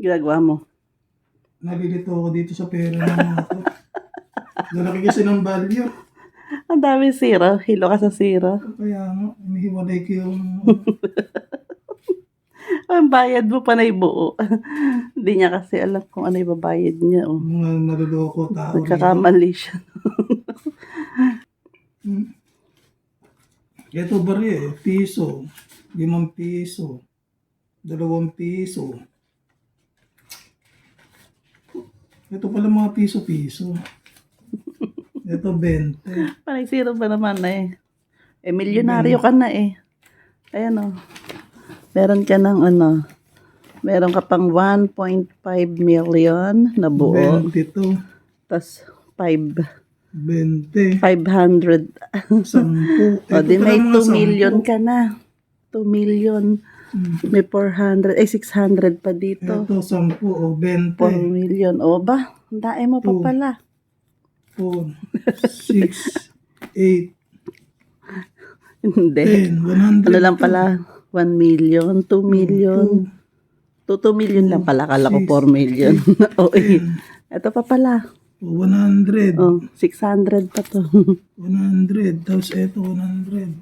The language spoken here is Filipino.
ginagawa mo? Nalilito ako dito sa pera ng ako. Lalaki kasi ng value. Ang dami zero. Hilo ka sa zero. Kaya nga, inihiwalay ko yung Ang bayad mo pa na ibuo. Hindi niya kasi alam kung ano ibabayad niya. Oh. mga naluloko tao. Nagkakamali siya. Ito bari piso, 5 piso, 2 piso. Ito pala mga piso-piso. Ito 20. Panay zero ba naman eh. Milyonaryo ka na eh. Ayan oh. Meron ka ng ano. Meron ka pang 1.5 million na buo. 22. Tapos 5. 20. 500. 10. O di may 2 million ka na. 2 million. May 400. 600 pa dito. Ito 10 o 20. 4 million. O ba? Ang dae mo pa pala. 4, 6, 8, Hindi. 10, 100. Ano lang pala? 1 million, 2 million. 2 million lang pala. Kala ko 4 million. O eh. Ito pa pala. 100. Oh, 600 pa to. 100. Tapos ito 100.